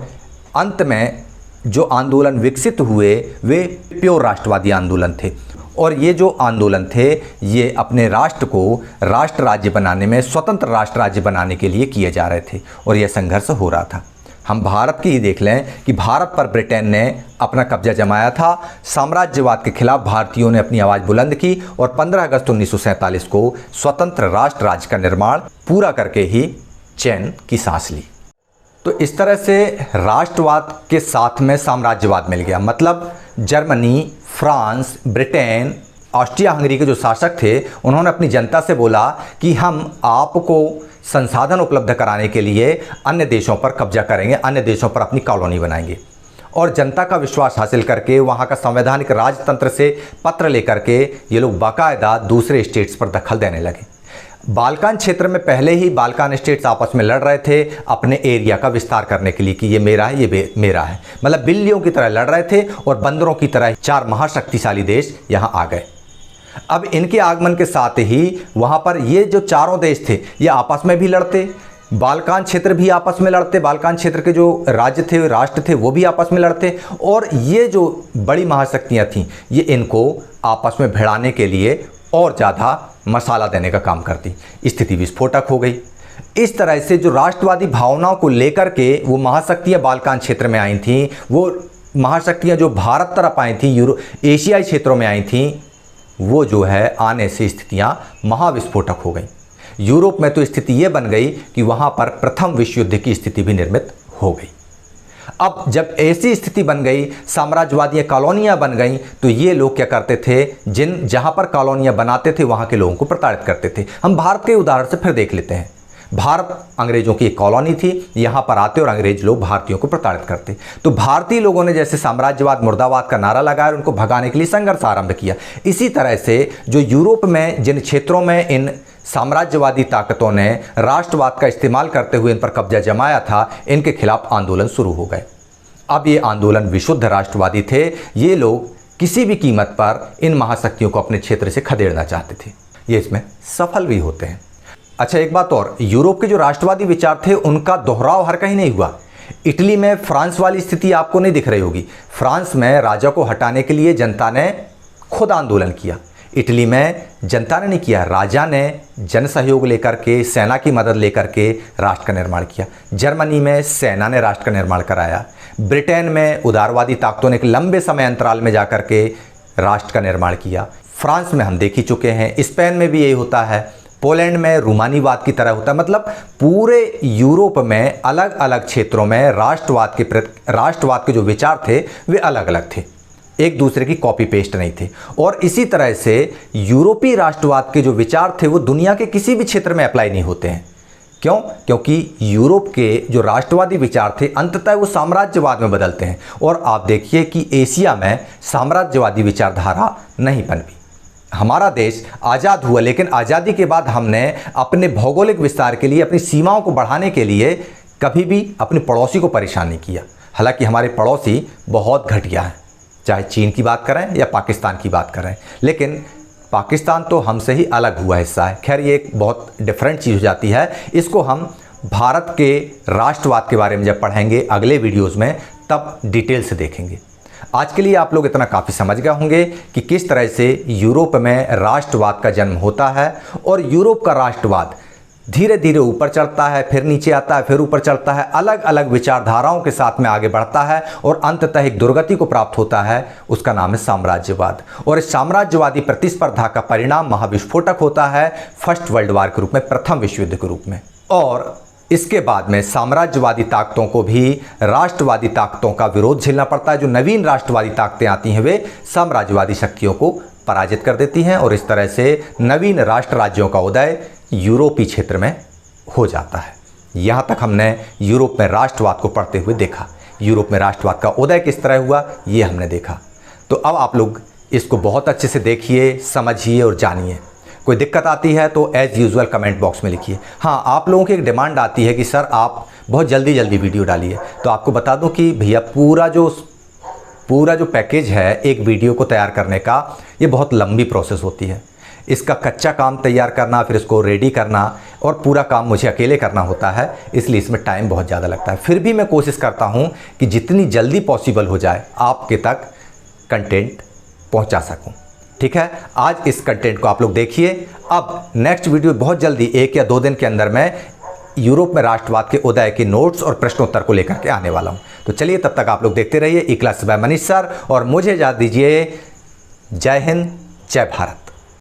अंत में जो आंदोलन विकसित हुए वे प्योर राष्ट्रवादी आंदोलन थे। और ये जो आंदोलन थे ये अपने राष्ट्र को राष्ट्र राज्य बनाने में, स्वतंत्र राष्ट्र राज्य बनाने के लिए किए जा रहे थे और यह संघर्ष हो रहा था। हम भारत की ही देख लें कि भारत पर ब्रिटेन ने अपना कब्जा जमाया था। साम्राज्यवाद के खिलाफ भारतीयों ने अपनी आवाज़ बुलंद की और 15 अगस्त 1947 को स्वतंत्र राष्ट्र राज्य का निर्माण पूरा करके ही चैन की सांस ली। तो इस तरह से राष्ट्रवाद के साथ में साम्राज्यवाद मिल गया। मतलब Germany, France, Britain, Austria Hungary के जो शासक थे उन्होंने अपनी जनता से बोला कि हम आपको संसाधन उपलब्ध कराने के लिए अन्य देशों पर कब्जा करेंगे, अन्य देशों पर अपनी कॉलोनी बनाएंगे। और जनता का विश्वास हासिल करके वहाँ का संवैधानिक राजतंत्र से पत्र लेकर के ये लोग बाकायदा दूसरे स्टेट्स पर दखल देने लगे। बाल्कान क्षेत्र में पहले ही बाल्कान स्टेट्स आपस में लड़ रहे थे अपने एरिया का विस्तार करने के लिए कि ये मेरा है, ये मेरा है। मतलब बिल्लियों की तरह लड़ रहे थे और बंदरों की तरह चार महाशक्तिशाली देश यहाँ आ गए। अब इनके आगमन के साथ ही वहाँ पर ये जो चारों देश थे ये आपस में भी लड़ते, बाल्कान क्षेत्र भी आपस में लड़ते, बाल्कान क्षेत्र के जो राज्य थे, राष्ट्र थे, वो भी आपस में लड़ते। और ये जो बड़ी महाशक्तियाँ थीं ये इनको आपस में भिड़ाने के लिए और ज़्यादा मसाला देने का काम करती। स्थिति विस्फोटक हो गई। इस तरह से जो राष्ट्रवादी भावनाओं को लेकर के वो महाशक्तियाँ बाल्कान क्षेत्र में आई थीं, वो महाशक्तियाँ जो भारत तरफ आई थीं, एशियाई क्षेत्रों में आई थीं, वो जो है आने से स्थितियाँ महाविस्फोटक हो गई। यूरोप में तो स्थिति ये बन गई कि वहाँ पर प्रथम विश्व युद्ध की स्थिति भी निर्मित हो गई। अब जब ऐसी स्थिति बन गई, साम्राज्यवादी कॉलोनियाँ बन गईं, तो ये लोग क्या करते थे, जहाँ पर कॉलोनियाँ बनाते थे वहाँ के लोगों को प्रताड़ित करते थे। हम भारत के उदाहरण से फिर देख लेते हैं। भारत अंग्रेजों की एक कॉलोनी थी, यहाँ पर आते और अंग्रेज लोग भारतीयों को प्रताड़ित करते। तो भारतीय लोगों ने जैसे साम्राज्यवाद मुर्दाबाद का नारा लगाया और उनको भगाने के लिए संघर्ष आरंभ किया। इसी तरह से जो यूरोप में जिन क्षेत्रों में इन साम्राज्यवादी ताकतों ने राष्ट्रवाद का इस्तेमाल करते हुए इन पर कब्जा जमाया था, इनके खिलाफ आंदोलन शुरू हो गए। अब ये आंदोलन विशुद्ध राष्ट्रवादी थे। ये लोग किसी भी कीमत पर इन महाशक्तियों को अपने क्षेत्र से खदेड़ना चाहते थे। ये इसमें सफल भी होते हैं। अच्छा, एक बात और, यूरोप के जो राष्ट्रवादी विचार थे उनका दोहराव हर कहीं नहीं हुआ। इटली में फ्रांस वाली स्थिति आपको नहीं दिख रही होगी। फ्रांस में राजा को हटाने के लिए जनता ने खुद आंदोलन किया। इटली में जनता ने नहीं किया, राजा ने जन सहयोग लेकर के, सेना की मदद लेकर के राष्ट्र का निर्माण किया। जर्मनी में सेना ने राष्ट्र का निर्माण कराया। ब्रिटेन में उदारवादी ताकतों ने एक लंबे समय अंतराल में जाकर के राष्ट्र का निर्माण किया। फ्रांस में हम देख ही चुके हैं, स्पेन में भी यही होता है, पोलैंड में रूमानीवाद की तरह होता है। मतलब पूरे यूरोप में अलग अलग क्षेत्रों में राष्ट्रवाद के जो विचार थे वे अलग अलग थे, एक दूसरे की कॉपी पेस्ट नहीं थे। और इसी तरह से यूरोपीय राष्ट्रवाद के जो विचार थे वो दुनिया के किसी भी क्षेत्र में अप्लाई नहीं होते हैं। क्यों? क्योंकि यूरोप के जो राष्ट्रवादी विचार थे अंततः वो साम्राज्यवाद में बदलते हैं। और आप देखिए कि एशिया में साम्राज्यवादी विचारधारा नहीं पनपी। हमारा देश आज़ाद हुआ, लेकिन आज़ादी के बाद हमने अपने भौगोलिक विस्तार के लिए, अपनी सीमाओं को बढ़ाने के लिए कभी भी अपने पड़ोसी को परेशान नहीं किया। हालांकि हमारे पड़ोसी बहुत घटिया हैं, चाहे चीन की बात करें या पाकिस्तान की बात करें, लेकिन पाकिस्तान तो हमसे ही अलग हुआ हिस्सा है। खैर ये एक बहुत डिफरेंट चीज़ हो जाती है। इसको हम भारत के राष्ट्रवाद के बारे में जब पढ़ेंगे अगले वीडियोज़ में तब डिटेल से देखेंगे। आज के लिए आप लोग इतना काफ़ी समझ गए होंगे कि किस तरह से यूरोप में राष्ट्रवाद का जन्म होता है और यूरोप का राष्ट्रवाद धीरे धीरे ऊपर चढ़ता है, फिर नीचे आता है, फिर ऊपर चढ़ता है, अलग अलग विचारधाराओं के साथ में आगे बढ़ता है और अंततः एक दुर्गति को प्राप्त होता है। उसका नाम है साम्राज्यवाद। और इस साम्राज्यवादी प्रतिस्पर्धा का परिणाम महाविस्फोटक होता है फर्स्ट वर्ल्ड वॉर के रूप में, प्रथम विश्व युद्ध के रूप में। और इसके बाद में साम्राज्यवादी ताकतों को भी राष्ट्रवादी ताकतों का विरोध झेलना पड़ता है। जो नवीन राष्ट्रवादी ताकतें आती हैं वे साम्राज्यवादी शक्तियों को पराजित कर देती हैं और इस तरह से नवीन राष्ट्र राज्यों का उदय यूरोपीय क्षेत्र में हो जाता है। यहाँ तक हमने यूरोप में राष्ट्रवाद को पढ़ते हुए देखा। यूरोप में राष्ट्रवाद का उदय किस तरह हुआ ये हमने देखा। तो अब आप लोग इसको बहुत अच्छे से देखिए, समझिए और जानिए। कोई दिक्कत आती है तो एज़ यूजुअल कमेंट बॉक्स में लिखिए। हाँ, आप लोगों की एक डिमांड आती है कि सर आप बहुत जल्दी जल्दी वीडियो डालिए, तो आपको बता दूं कि भैया पूरा जो पैकेज है एक वीडियो को तैयार करने का, ये बहुत लंबी प्रोसेस होती है। इसका कच्चा काम तैयार करना, फिर इसको रेडी करना और पूरा काम मुझे अकेले करना होता है, इसलिए इसमें टाइम बहुत ज़्यादा लगता है। फिर भी मैं कोशिश करता हूँ कि जितनी जल्दी पॉसिबल हो जाए आपके तक कंटेंट पहुँचा सकूँ। ठीक है, आज इस कंटेंट को आप लोग देखिए। अब नेक्स्ट वीडियो बहुत जल्दी 1 या 2 दिन के अंदर मैं यूरोप में राष्ट्रवाद के उदय के नोट्स और प्रश्नोत्तर को लेकर के आने वाला हूं। तो चलिए तब तक आप लोग देखते रहिए ई क्लास बाय मनीष सर और मुझे इजाज़त दीजिए। जय हिंद, जय भारत।